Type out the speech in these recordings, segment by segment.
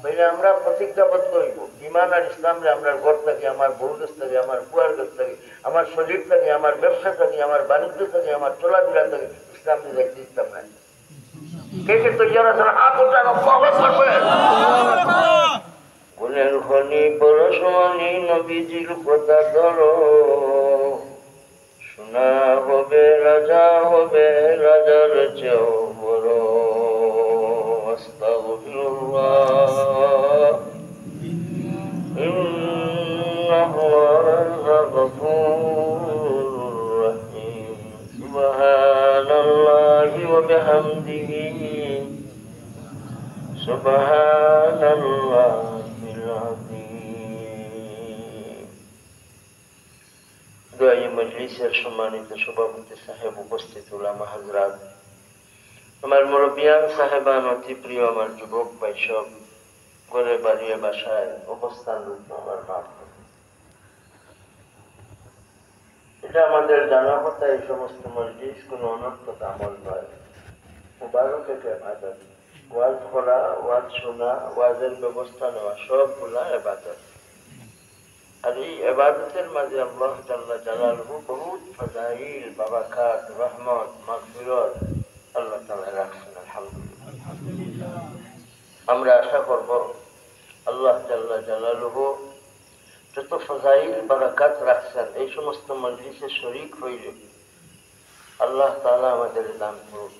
তাইলে আমরা প্রতিজ্ঞাবদ্ধ হইব ইমান আর ইসলামরে আমরা ঘর থাকি, আমার বউ গাছ থাকি, আমার কুয়ার গাছ থাকি, আমার শরীর থাকি, আমার ব্যবসা থাকি, আমার বাণিজ্য থাকি, আমার চলাফেরা থাকি, ইসলাম দেখতে ইসলাম নাই। কে কে তৈরি আছেন হাত উঠান, গুণের খনি পরশমণি নবীজির কথা ধরো, শোনা হবে রাজা হবে রাজার চেয়েও বড়। আস্তাগফিরুল্লাহ ইন্নাহু গফুরুর রহিম। সুবহানাল্লাহি ওয়া বিহামদিহি সুবহানাল্লাহিল আযীম। দোয়ায়ে মজলিসের সম্মানিত সভাপতি সাহেব, উপস্থিত উলামা হযরত, আমার মুরব্বিয়ান সাহেবান, অতি প্রিয় আমার যুবক ভাই সব, ঘরে বাড়িয়ে বাসায় অবস্থানরত আমার মা, এটা আমাদের জানা কথা এই সমস্ত মজলিস কোনো অনর্থক আমল নয়, মুবারক একটা ইবাদত। ওয়াজ করা, ওয়াজ শোনা, ওয়াজের ব্যবস্থা নেওয়া সবগুলা ইবাদত। আর এই ইবাদতের মাঝে আল্লাহ জাল্লা জালালহু বহুত ফাজাইল, বারাকাত, রহমত, মাগফিরাত আল্লাহ তাআলা রাখছেন। আলহামদুলিল্লাহ। আমরা আশা করব আল্লাহ জাল্লা জালালহু যত ফাজাইল বারাকাত রাখছেন এই সমস্ত মজলিসে শরীক হইলে আল্লাহ তাআলা আমাদের দান করুন।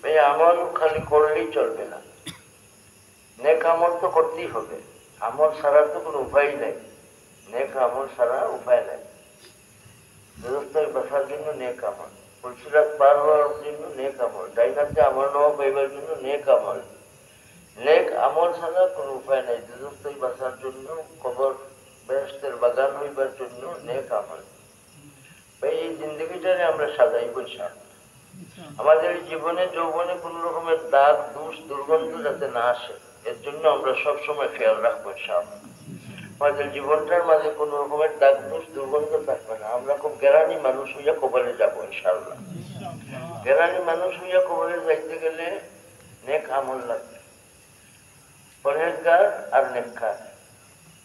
এই আমল খালি করলেই চলবে না, নেক আমল তো করতেই হবে। আমল ছাড়া তো কোনো উপায় নাই, নেক আমল ছাড়া উপায় নাই। ব্যবস্থায় বসার জন্য নেক আমল, ফুলসিরাত পার হওয়ার জন্য নেক আমল, ডাইনাতে আমল নেওয়া পাইবার জন্য নেক আমল। নেক আমল ছাড়া কোনো উপায় নাই। ব্যবস্থায় বসার জন্য, কবর বেহেশতের বাগান হইবার জন্য নেক আমল। ভাই এই জিন্দগিটারে আমরা সাজাই বৈশাখ, আমাদের জীবনে যৌবনে কোন রকমের দাগ দোষ দুর্গন্ধ যাতে না আসে, এর জন্য আমরা সবসময় খেয়াল রাখবো। ইনশাআল্লাহ আমাদের জীবনটার মাঝে কোন রকমের দাগ দোষ দুর্গন্ধ থাকবে না। আমরা খুব জ্ঞানী মানুষ হইয়া কবরে যাবো ইনশাআল্লাহ। জ্ঞানী মানুষ হইয়া কবরে যাইতে গেলে নেক আমল লাগবে। পরহেজগার আর নেককার,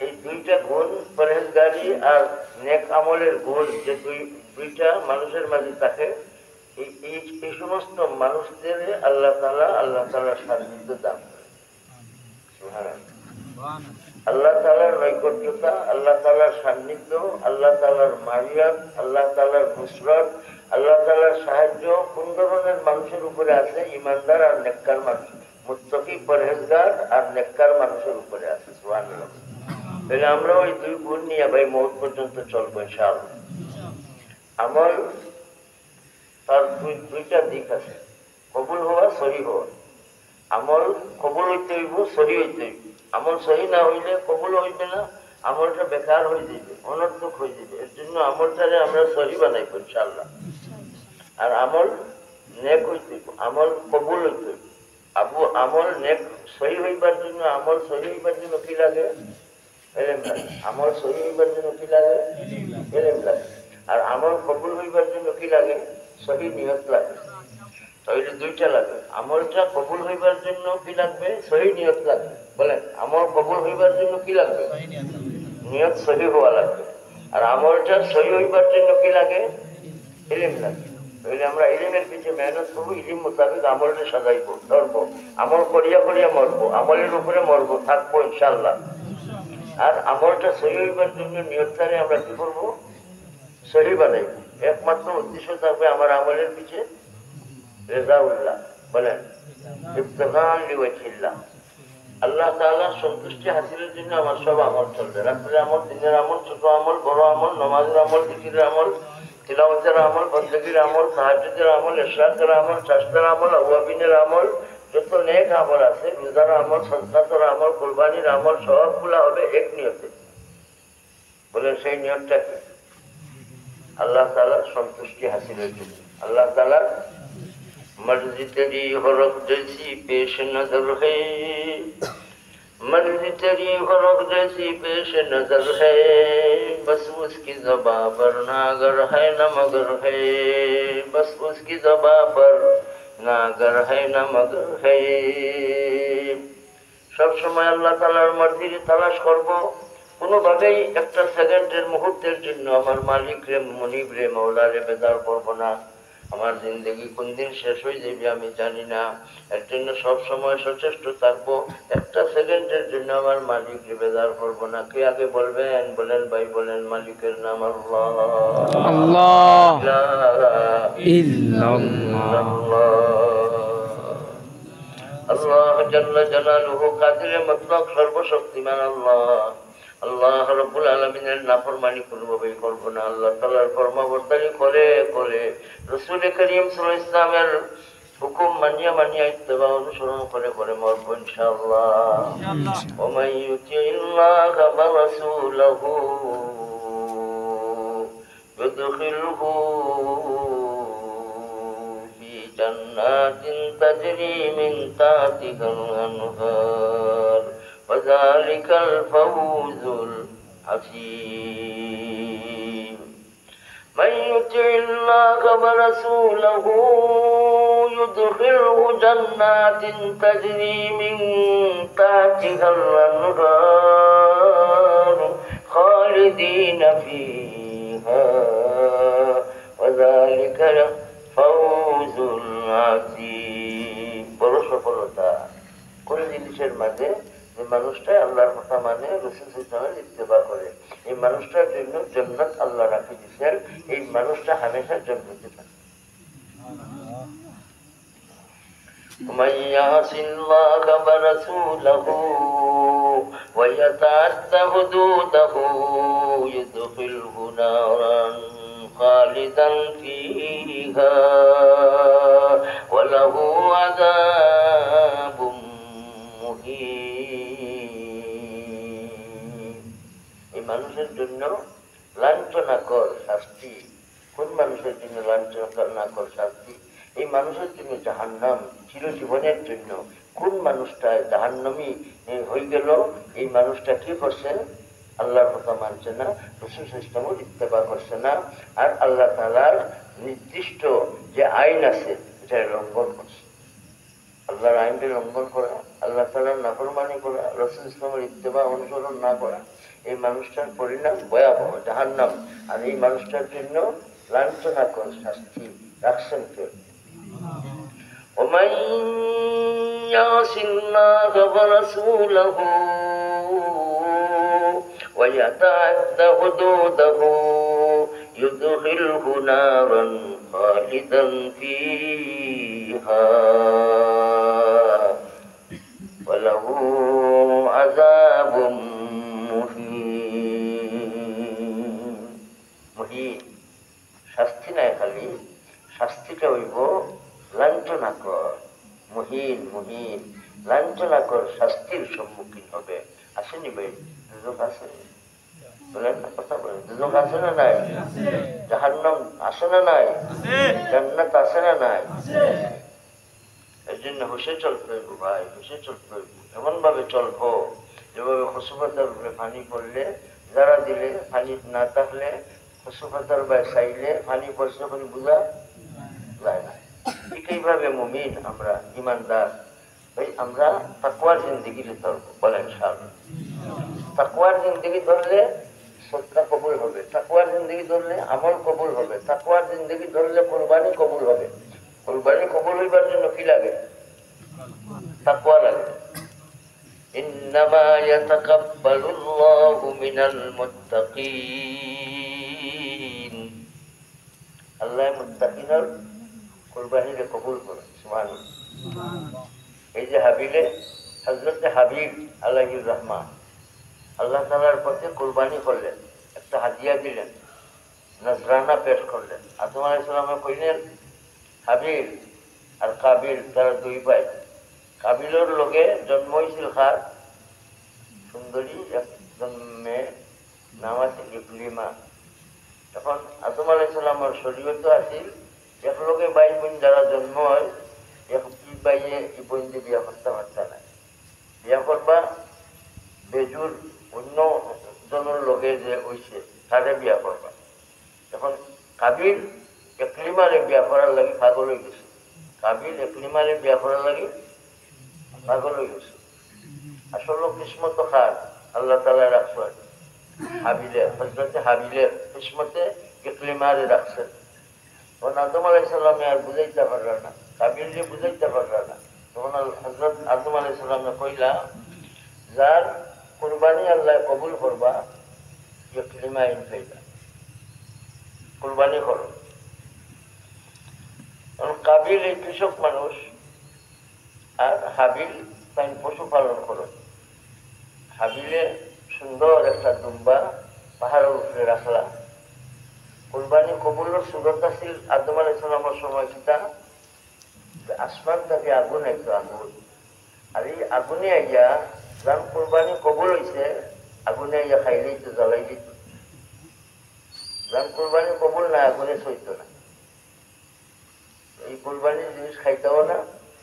এই দুইটা গুণ, পরহেজগারি আর নেক আমলের গুণ যে দুইটা মানুষের মাঝে থাকে, এই সমস্ত মানুষদের আল্লাহ তাআলার সান্নিধ্য দান করে। আল্লাহ তাআলার নৈকট্যতা, আল্লাহ তাআলার সান্নিধ্য, আল্লাহ তাআলার মারিয়াত, আল্লাহ তাআলার নুসরত, আল্লাহ তাআলার সাহায্য কোন ধরনের মানুষের উপরে আছে? ইমানদার আর নেককার মানুষ, মুত্তাকি পরহেজগার আর নেককার মানুষের উপরে আছে। সুবহানাল্লাহ। তাহলে আমরা ওই দুই গুণ নিয়ে ভাই মওত পর্যন্ত চলবো ইনশাআল্লাহ। আমল তার দুইটা দিক আছে, কবুল হওয়া, সহি হওয়া। আমল কবুল হইতে হইব, সহি হইতে হইব। আমল সহি না হইলে কবুল হইবে না, আমলটা বেকার হয়ে যাবে, অনর্থক হয়ে যাবে। এর জন্য আমলটারে আমরা সহি বানাইব ইনশাআল্লাহ। আর আমল নেক হইতে হইব, আমল কবুল হইতে হইব। আমল নেক সহি হইবার জন্য, আমল সহি হইবার জন্য কি লাগে? এলেম লাগে। আমল সহি হইবার জন্য কি লাগে? এলেম লাগে। আর আমল কবুল হইবার জন্য কি লাগে? সহি নিয়ত লাগে। তাহলে দুইটা লাগে। আমলটা কবুল হইবার জন্য কি লাগবে? সহি নিয়ত লাগবে। বলেন, আমল কবুল হইবার জন্য কি লাগবে? নিয়ত সহি হওয়া লাগবে। আর আমলটা সহি হইবার জন্য কি লাগে? ইলম লাগে। তাহলে আমরা ইলমের পিছিয়ে মেহনত করবো, ইলম মোতাবেক আমলটা সাজাইবো, ধরবো, আমল করিয়া করিয়া মরবো, আমলের উপরে মরবো, থাকবো ইনশাআল্লাহ। আর আমলটা সহি হইবার জন্য নিয়তটারে আমরা কি করবো? সহি বানাইব। একমাত্র উদ্দেশ্য থাকবে আমার আমলের পিছিয়ে রেজাউল্লাহ। বলেন, ইবতিগাআন লিওয়াজহিল্লাহ, আল্লাহ তাআলার সন্তুষ্টি হাসিলের জন্য আমার সব আমল চলবে। রাত্রের আমল, দিনের আমল, ছোট আমল, বড় আমল, নামাজের আমল, জিকিরের আমল, তিলাওয়াতের আমল, বন্দেগীর আমল, তাহাজ্জুদের আমল, ইশরাকের আমল, চাষতের আমল, আওয়াবিনের আমল, যত নেক আমল আছে, রোজার আমল, সাদকাতের আমল, কুরবানির আমল, সবগুলা হবে এক নিয়তে। বলেন, সেই নিয়তটা কি? আল্লাহ তাআলার সন্তুষ্টি হাসিলের জন্য। আল্লাহ তাআলার मर्जी तेरी हो रख जैसी पेश नजर है, मर्जी तेरी हो रख जैसी पेश नजर है, बस उसकी ज़बां पर ना अगर है न मगर है, बस उसकी ज़बां पर না গর है না মগর है। সব সময় আল্লাহ তাআলার মর্জির তালাশ করব। কোনোভাবেই একটা সেকেন্ডের মুহূর্তের জন্য আমার মালিক রে মনিব রে মৌলা রে বেদার করবো না। আমার জিন্দগি কোন দিন শেষ হয়ে যাবে আমি জানি না, এর জন্য সব সময় সচেষ্ট থাকবো। একটা সেকেন্ডের জন্য আমার মালিক রে বেদার করবো না। কে আগে বলবেন? বলেন ভাই, বলেন। মালিকের নাম আল্লাহ। আল্লাহ লা ইল্লাল্লাহ। আল্লাহ জাল্লা জালালুহু কাদির মুতলাক সর্বশক্তিমান আল্লাহ। আল্লাহ রাব্বুল আলামিনের নাফরমানি কোনোভাবেই করব না। আল্লাহ তাআলার ফরমাবরদারি করে করে রাসূল করিম সাল্লাল্লাহু আলাইহি ওয়াসাল্লামের হুকুম মানিয়া মানিয়া ইত্তেবা অনুসরণ করে করে মরব ইনশাআল্লাহ। ওয়া মান ইউতিইল্লাহা ওয়া রাসূলাহু ইউদখিলহু جنات تجري من تحتها الأنهار وذلك الفوز العظيم من يطع الله ورسوله يدخله جنات تجري من تحتها الأنهار خالدين فيها وذلك ফাউজুল আযীম। বড় সফলতা কোন জিনিসের মাঝে? যে মানুষটা আল্লাহর কথা মানে, রাসূল সাল্লাল্লাহু আলাইহি ওয়াসাল্লামের ইত্তেবা করে, এই মানুষটার জন্য জান্নাত আল্লাহ রাখি দিয়েছেন। এই মানুষটা হামেশা জান্নাতে থাকে। ومن يعص الله ورسوله ويتعد حدوده يدخله نارا خالدا فيها وله عذاب مهين। এই মানুষের জন্য লাঞ্ছনাকর শাস্তি। কোন মানুষের জন্য লাঞ্ছনাকর শাস্তি? এই মানুষের জন্য জাহান্নাম চিরজীবনের জন্য। কোন মানুষটা জাহান্নামী হয়ে গেল? এই মানুষটা কি করছে? আল্লাহর কথা মানছে না, রাসূল সাল্লাল্লাহু ইত্তেবা করছে না, আর আল্লাহ তাআলার নির্দিষ্ট যে আইন আছে এটা লঙ্ঘন করছে। আল্লাহর আইনটা লঙ্ঘন করা, আল্লাহ তাআলার নাফরমানি করা, রাসূল সাল্লাল্লাহু ইত্তেবা অনুসরণ না করা, এই মানুষটার পরিণাম ভয়াবহ জাহান্নাম। আর এই মানুষটার জন্য লাঞ্ছনাকর শাস্তি রাখছেন কে? ومن يعص الله ورسوله ويتعد حدوده يدخله نارا خالدا فيها وله عذاب মুহিন। শাস্তি নাই, খালি শাস্তিটা হইব লাঞ্ছনাকর। মুহিন মুহিন লাঞ্ছনাকর শাস্তির সম্মুখীন হবে। আসেনি ভাই? দুজক আছে? বলেন না, কথা বলেন। দুজক আছে না নাই? জাহান্নাম আছে না নাই? জান্নাত আছে না নাই? এর জন্য হুশে চলতে হইব ভাই, হুশে চলতে হইব। এমন ভাবে চলবো যেভাবে খসুফাতার উপরে পানি পড়লে যারা দিলে, পানি না থাকলে খসুফাতার বা চাইলে পানি পড়ছে পানি বোঝা যায় না। ঠিক এইভাবে মুমিন আমরা ইমানদার ভাই, আমরা তাকওয়ার জিন্দেগি ধরবো। বলেন ইনশাআল্লাহ। তাকওয়ার জিন্দেগি ধরলে সদকা কবুল হবে, তাকওয়ার জিন্দেগি ধরলে আমল কবুল হবে, তাকওয়ার জিন্দেগি ধরলে কুরবানি কবুল হবে। কুরবানি কবুল হইবার জন্য কি লাগে? তাকওয়া লাগে। ইন্নামা ইয়াতাকাব্বালুল্লাহু মিনাল মুত্তাকিন। আল্লাহ মুত্তাকিনের কুরবানিকে কবুল করে। সুবহানাল্লাহ। এই যে হাবিলে, হযরতে হাবিব আলাইহির রহমান আল্লাহ তাআলার পথে কুরবানি করলেন, একটা হাদিয়া দিলেন, নজরানা পেশ করলেন। আদম আলাইহিস সালামে কইলেন হাবিল আর কাবিল তারা দুই ভাই। কাবিলের লোকে জন্ম হয়েছিল খার সুন্দরী একজন মেয়ে, নাম আছে ইকলিমা। তখন আদম আলাইহিস সালামের শরীয়ত আছিল এক লোকে ভাই বোন যারা জন্ম হয় এক বাইয়ে এই বোন দিয়ে বিয়া করতে পারত না। বিয়া করবা বেজুর অন্য জনের লোকে যে হয়েছে তারে বিয়া করবা। তখন কাবিল একলিমারে বিয়া করার লাগে পাগল হয়ে গেছে। কাবিল একলিমারে বিয়া করা লাগে পাগল হয়ে গেছে। আসলে কিসমত খার আল্লাহ তালা রাখছেন হাবিলে, হজরতে হাবিলের কিসমতে একলিমারে রাখছেন। তখন আদম আলাইসাল্লামে আর বুঝাইতে পারল না, কাবিল যে বুঝাইতে পারল না। তখন হজরত আদম আলাইসাল্লামে কইলা, যার কুরবানি আল্লাহ কবুল করবা একলিমা আইন পাইবা, কুরবানি করো। কাবিল এই কৃষক মানুষ আর হাবিল তাই পশুপালন করো। হাবিলে সুন্দর একটা দুম্বা পাহাড়ের উপরে রাখলা। কুরবানি কবুলের সুরত আছিল আদম আলাইসাল্লামের সময় কিতা আসমান থেকে আগুন আইতো, আগুন। আর এই আগুনে আইয়া যার কুরবানি কবুল হয়েছে আগুনে আইয়া খাইলেই তো জ্বালাই দিত। যার কুরবানি কবুল না আগুনে সইত না। এই কুরবানির জিনিস খাইতেও না,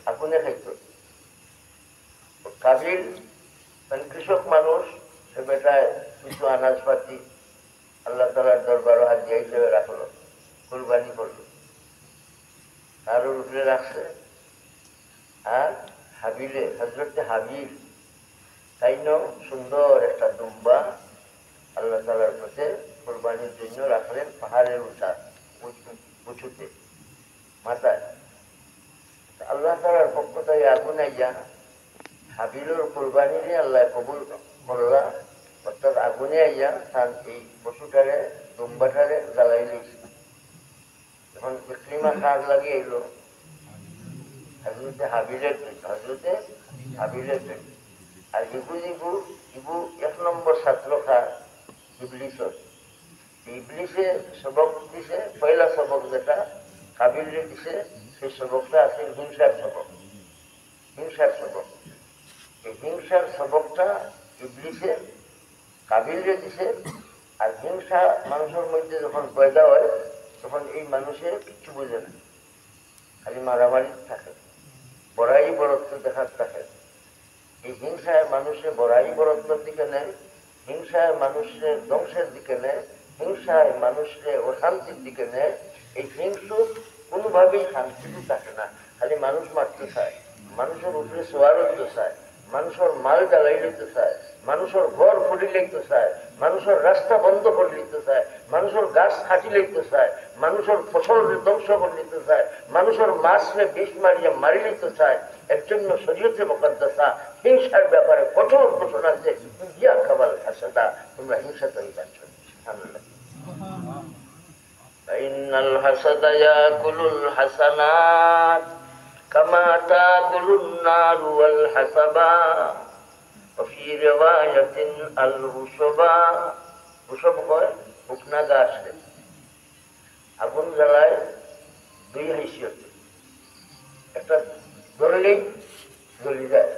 আগুনে খাইত। কাবিল কৃষক মানুষ, সে বেটায় কিছু আনাজপাতি আল্লাহ তালার দরবার হাজিয়া হিসেবে রাখলো, কুরবানি করলো, তার উপরে রাখছে। আর হাবিলে হজরতে হাবিল তাইন সুন্দর একটা দুম্বা আল্লাহ তালার কাছে কুরবানির জন্য রাখলেন পাহাড়ের উঁচুতে মাথায়। আল্লাহ তালার পক্ষ থেকে আগুন আইয়া হাবিলের কুরবানিরে আল্লাহ কবুল করলা, অর্থাৎ আগুনে আইয়া তার এই পশুটারে দুম্বাটারে জ্বালাই দিয়েছে। যখন ইকলিমা কাজ লাগিয়ে এলো হজরতে হাবিলের জন্য। আর ইবু 1 নম্বর ছাত্র খা ইবলিসর। ইবলিসে সবক দিছে, পয়লা সবক যেটা কাবিলে দিছে, সেই সবকটা আছে হিংসার সবক। এই হিংসার সবকটা ইবলিসে কাবিলে দিছে। আর হিংসা মানুষের মধ্যে যখন পয়দা হয় তখন এই মানুষের কিচ্ছু বোঝে না, খালি মারামারি থাকে, বড়াই বড়ত্ব দেখার থাকে। এই হিংসায় মানুষের বড়াই বড়ত্বের দিকে নেয়, হিংসায় মানুষের ধ্বংসের দিকে নেয়, হিংসায় মানুষের অশান্তির দিকে নেয়। এই হিংসু কোনোভাবেই শান্তিতে থাকে না, খালি মানুষ মারতে চায়, মানুষের উপরে সোয়ার হইতে চায়, মানুষের মাল জ্বালাই লইতে চায়, মানুষের ঘর ফুটি লইতে চায়, মানুষের রাস্তা বন্ধ করে নিতে চায়, মানুষের গাছ কাটি লইতে চায়, মানুষের ফসল ধ্বংস করে নিতে চায়, মানুষের মাছরে বিষ মারিয়া মারি নিতে চায়। এর জন্য শরীয়তে মুকদ্দাসা হিংসার ব্যাপারে কঠোর ঘোষণা আছে, ইয়া কাবাল হাসাদা, তোমরা হিংসা তৈরি পাচ্ছ। ইন্নাল হাসাদা ইয়াকুলুল হাসানাত কামা তাকুলুন নারু ওয়াল হাসাবা ওয়া ফি রিওয়ায়াতিন আল হুসবা। হুসব হয় শুকনা গাছ, আগুন জ্বালায় দুই হাইসিয়ত, একটা ধরলেই জ্বলি যায়,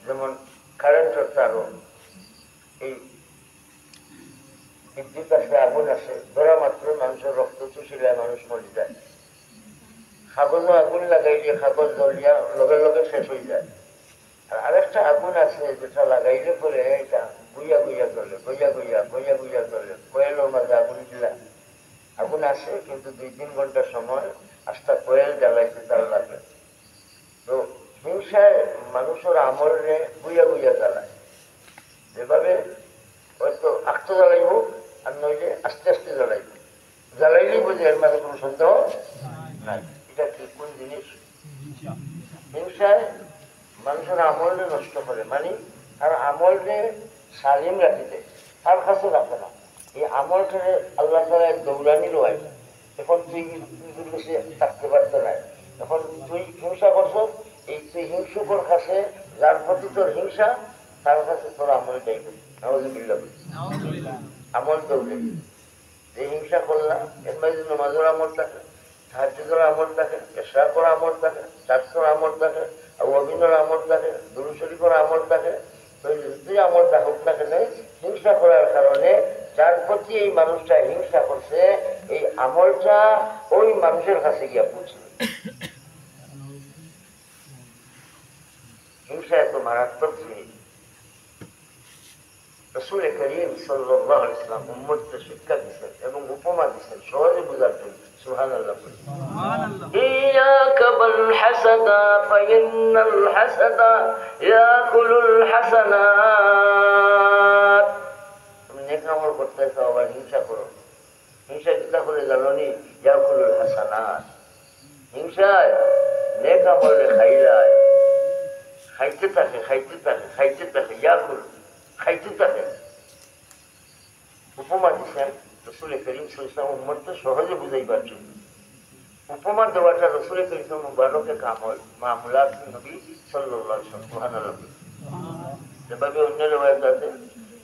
যেমন কারেন্টের তারও এই বিদ্যুৎ আসলে আগুন আসে, ধরা মাত্র মানুষের রক্ত চুষিলে মানুষ মরে যায়। কাগজও আগুন লাগাইলে কাগজ জ্বলিয়া লগে লগে শেষ হয়ে যায়। আর আরেকটা আগুন আছে যেটা লাগাইলে পরে এটা গুইয়া গুইয়া জ্বলে, জ্বলে, কোয়েলের মাঝে আগুন দিলা আগুন আসে, কিন্তু 2-3 ঘন্টার সময় আস্তা কোয়েল জ্বালাইতে তার লাগে। তো হিংসায় মানুষের আমলে গুইয়া জ্বালায়, যেভাবে হয়তো আস্তে জ্বালাইব আর নইলে আস্তে আস্তে জ্বালাইব, জ্বালাইলেই বোঝে এর মাঝে কোনো সন্দেহ নাই। এটা কি কোন জিনিস? হিংসায় মানুষের আমলে নষ্ট করে, মানে আর আমলে সালিম রাখি দেয়, তার কাছে রাখে না। এই আমলটারে আল্লাহ তাআলা দৌড়ানি লয়, এখন তুই থাকতে পারত না, এখন তুই হিংসা করছ, এই তুই হিংসুকর কাছে যার প্রতি তোর হিংসা তার কাছে তোর আমল দেয়। আমল দৌড়ে যে হিংসা করলাম এর মাঝে নামাজের আমল থাকে, তাহাজ্জুদের আমল থাকে, ইশরাক করা আমল থাকে, চাঁদর আমল থাকে, অভিনয়ের আমল থাকে, দুরূদ শরীফের আমল থাকে। তো তুই আমল থাকুক না কেন, হিংসা করার কারণে যার প্রতি এই মানুষটা হিংসা করছে এই আমলটা ওই মানুষের কাছে গিয়া পৌঁছবে। হিংসা এত মারাত্মক জিনিস। রাসূল করিম সাল্লাল্লাহু আলাইহি ওয়াসাল্লাম উম্মতকে শিক্ষা দিয়েছেন এবং উপমা দিয়েছেন সহজে বোঝার জন্য। সুবহানাল্লাহ। إياك بالحسد فإن الحسد يأكل الحسنات। তুমি নেক আমল করতেছো আবার হিংসা করো। হিংসা কিতা করে জানো নি? ইয়াকুলুল হাসানাত। হিংসায় নেক আমলে খাইলায়, খাইতে থাকে খাইতে থাকে খাইতে থাকে, ইয়াকুল খাইতে থাকে। উপমা দিচ্ছেন রাসূল করিম সাল্লাল্লাহু আলাইহি ওয়াসাল্লাম উম্মতকে সহজে বুঝাইবার জন্য। উপমা দেওয়াটা রাসূল করিম মুবারকের কামল মামুলাত নবী সাল্লাল্লাহু আলাইহি ওয়াসাল্লাম। সুবহানাল্লাহ। যেভাবে অন্য রিওয়ায়াত আছে,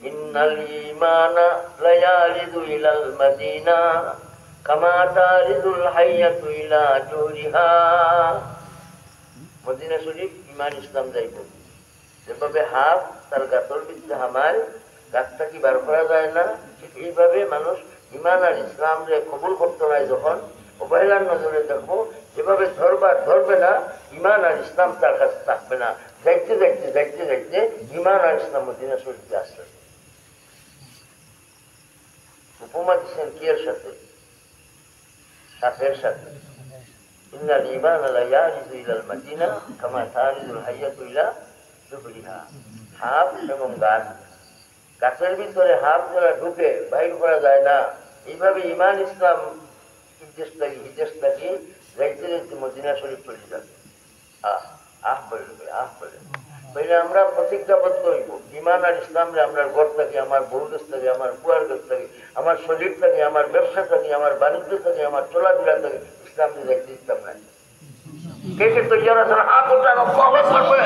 ইন্নাল ঈমানা লা ইয়ারিদু ইলাল মাদিনা কামা তারিদুল হাইয়াতু ইলা জুরিহা। মদিনা শরীফ ঈমান ইসলাম যাইব, যেভাবে হাফ তার গাতর ভিতরে হামায় গাছটা কি বার করা যায় না, ঠিক এইভাবে মানুষ ঈমান আর ইসলাম রে কবুল করতে হয় যখন অবহেলার নজরে দেখবো, যেভাবে ধরবে না ঈমান আর ইসলাম তার কাছে থাকবে না। যাইতে যাইতে যাইতে যাইতে ঈমান আর ইসলাম মদিনা শরীফে আসবে। উপমা দিচ্ছেন কি এর সাথে? সাথের সাথে। ইন্নাল ঈমানা লা ইয়ারিদু ইলাল মাদিনা কামা তারিদুল হাইয়াতু ইলা জুহরিহা। হাফ এবং গাছ, গাছের ভিতরে হাফ যারা ঢুকে বাইর করা যায় না, এইভাবে ঈমান ইসলাম হিজেস থাকি যাইতে যাইতে মদিনা শরীফ চলে যাবে। বলে আমরা প্রতিজ্ঞাবদ্ধ হইব, ঈমান আর ইসলামরে আমরা ঘর থাকি, আমার বউ গাছ থাকি, আমার কুয়ার গাছ থাকি, আমার শরীর থাকি, আমার ব্যবসা থাকি, আমার বাণিজ্য থাকি, আমার চলাফেরা থাকি, ইসলাম যাইতে ইসলাম নাই। কে কে তৈরি আছেন? হাত উঠান, আল্লাহু আকবার।